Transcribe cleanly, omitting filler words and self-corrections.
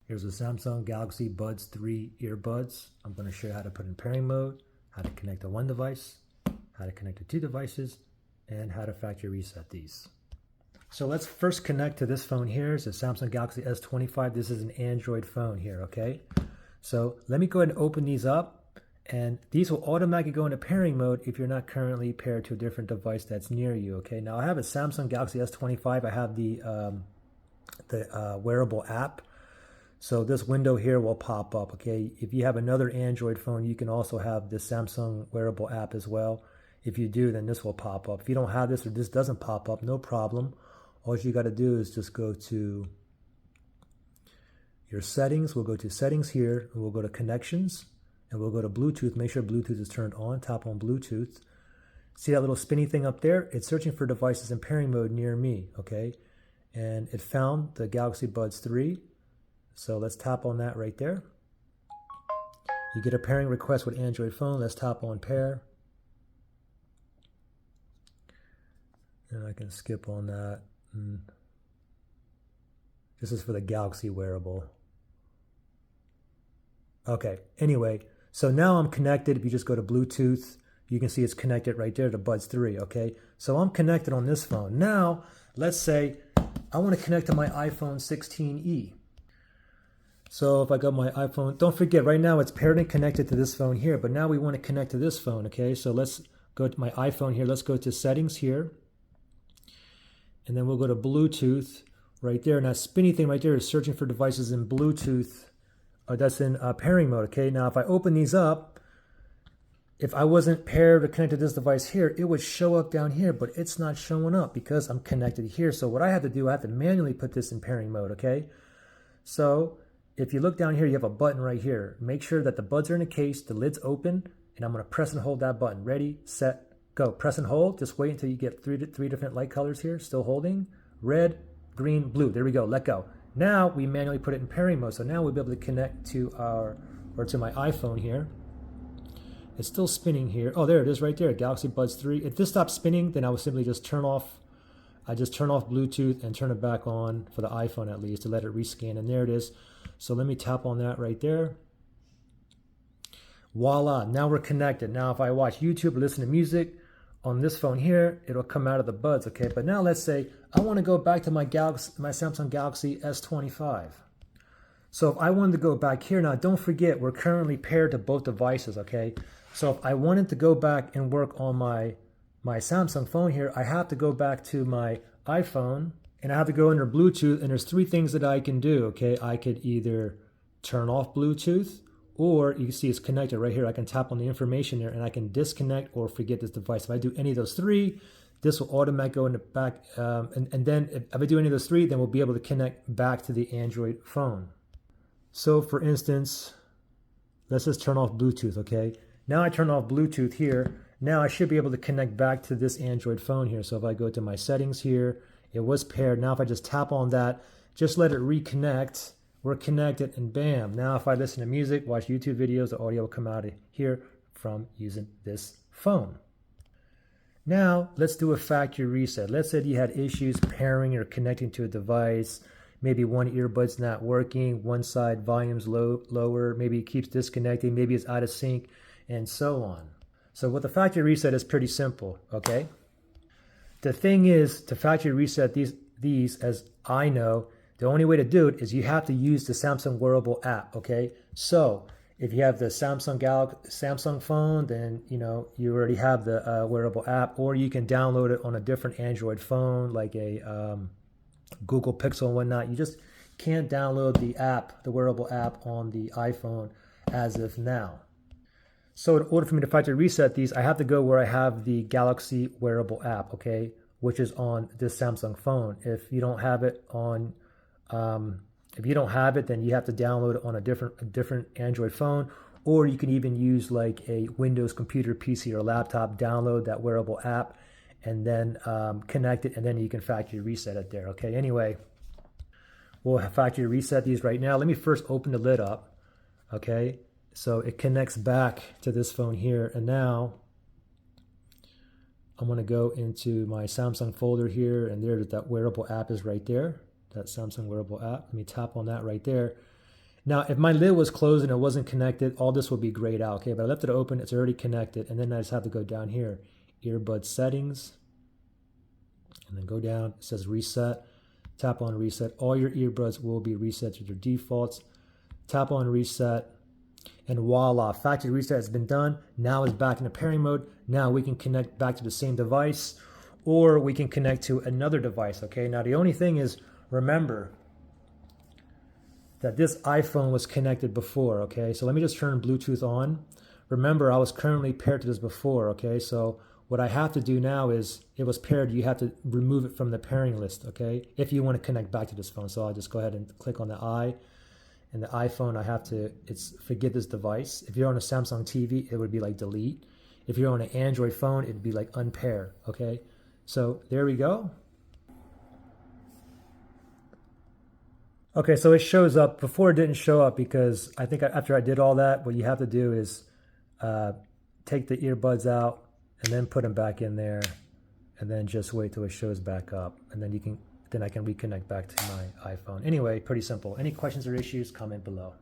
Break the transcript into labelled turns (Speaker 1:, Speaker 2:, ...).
Speaker 1: Here's a Samsung Galaxy Buds 3 earbuds. I'm going to show you how to put in pairing mode, how to connect to one device, how to connect to two devices, and how to factory reset these. So let's first connect to this phone here. It's a Samsung Galaxy S25. This is an Android phone here, okay? So let me go ahead and open these up, and these will automatically go into pairing mode if you're not currently paired to a different device that's near you, okay? Now I have a Samsung Galaxy S25. I have the wearable app. So this window here will pop up, okay? If you have another Android phone, you can also have the Samsung wearable app as well. If you do, then this will pop up. If you don't have this or this doesn't pop up, no problem. All you got to do is just go to your settings. We'll go to settings here, and we'll go to connections, and we'll go to Bluetooth. Make sure Bluetooth is turned on. Tap on Bluetooth. See that little spinny thing up there? It's searching for devices in pairing mode near me, okay? And it found the Galaxy Buds 3. So let's tap on that right there. You get a pairing request with Android phone. Let's tap on pair. And I can skip on that. This is for the Galaxy wearable. Okay, anyway, so now I'm connected. If you just go to Bluetooth, you can see it's connected right there to Buds 3, okay? So I'm connected on this phone. Now, let's say I want to connect to my iPhone 16e. So if I got my iPhone, don't forget, right now it's paired and connected to this phone here, but now we want to connect to this phone, okay? So let's go to my iPhone here. Let's go to settings here. And then we'll go to Bluetooth right there. And that spinny thing right there is searching for devices in Bluetooth. That's in pairing mode, okay? Now if I open these up, if I wasn't paired or connected to this device here, it would show up down here, but it's not showing up because I'm connected here. So what I have to do, I have to manually put this in pairing mode, okay? So if you look down here, you have a button right here. Make sure that the buds are in a case, the lid's open, and I'm going to press and hold that button. Ready, set, go. Press and hold. Just wait until you get three different light colors here. Still holding. Red, green, blue. There we go. Let go. Now we manually put it in pairing mode. So now we'll be able to connect to to my iPhone here. It's still spinning here. Oh, there it is right there. Galaxy Buds 3. If this stops spinning, then I will simply just turn off. I just turn off Bluetooth and turn it back on for the iPhone at least to let it rescan. And there it is. So let me tap on that right there. Voila, now we're connected. Now if I watch YouTube or listen to music on this phone here, it'll come out of the buds, okay? But now let's say I want to go back to my Samsung Galaxy S25. So if I wanted to go back here, now don't forget, we're currently paired to both devices, okay? So if I wanted to go back and work on my Samsung phone here, I have to go back to my iPhone, and I have to go under Bluetooth, and there's three things that I can do, okay? I could either turn off Bluetooth, or you can see it's connected right here. I can tap on the information there, and I can disconnect or forget this device. If I do any of those three, this will automatically go in the back, and then if I do any of those three, then we'll be able to connect back to the Android phone. So for instance, let's just turn off Bluetooth, okay? Now I turn off Bluetooth here. Now I should be able to connect back to this Android phone here. So if I go to my settings here, it was paired. Now if I just tap on that, just let it reconnect. We're connected, and bam. Now if I listen to music, watch YouTube videos, the audio will come out of here from using this phone. Now let's do a factory reset. Let's say you had issues pairing or connecting to a device. Maybe one earbud's not working, one side volume's lower, maybe it keeps disconnecting, maybe it's out of sync, and so on. So with the factory reset is pretty simple, okay? The thing is, to factory reset these, as I know, the only way to do it is you have to use the Samsung wearable app, okay? So if you have the Samsung phone, then you already have the wearable app, or you can download it on a different Android phone, like a Google Pixel and whatnot. You just can't download the app, the wearable app, on the iPhone as of now. So in order for me to factory reset these, I have to go where I have the Galaxy wearable app, okay, which is on this Samsung phone. If you don't have it on, then you have to download it on a different Android phone, or you can even use like a Windows computer, PC, or laptop, download that wearable app, and then connect it, and then you can factory reset it there, okay? Anyway, we'll factory reset these right now. Let me first open the lid up, okay? So it connects back to this phone here, and now I'm going to go into my Samsung folder here, and there that wearable app is right there, that Samsung wearable app. Let me tap on that right there. Now, if my lid was closed and it wasn't connected, all this would be grayed out, okay? But I left it open, it's already connected, and then I just have to go down here, earbud settings, and then go down, it says reset, tap on reset. All your earbuds will be reset to their defaults. Tap on reset, and voila, factory reset has been done. Now it's back in the pairing mode. Now we can connect back to the same device, or we can connect to another device, okay? Now the only thing is, remember that this iPhone was connected before, okay? So let me just turn Bluetooth on. Remember, I was currently paired to this before, okay? So what I have to do now is, it was paired, you have to remove it from the pairing list, okay? If you want to connect back to this phone. So I'll just go ahead and click on the I. And the iPhone, I have to, it's forget this device. If you're on a Samsung TV, it would be like delete. If you're on an Android phone, it'd be like unpair, okay? So there we go. Okay, so it shows up. Before it didn't show up because I think after I did all that, what you have to do is take the earbuds out and then put them back in there, and then just wait till it shows back up, and then I can reconnect back to my iPhone. Anyway, pretty simple. Any questions or issues, comment below.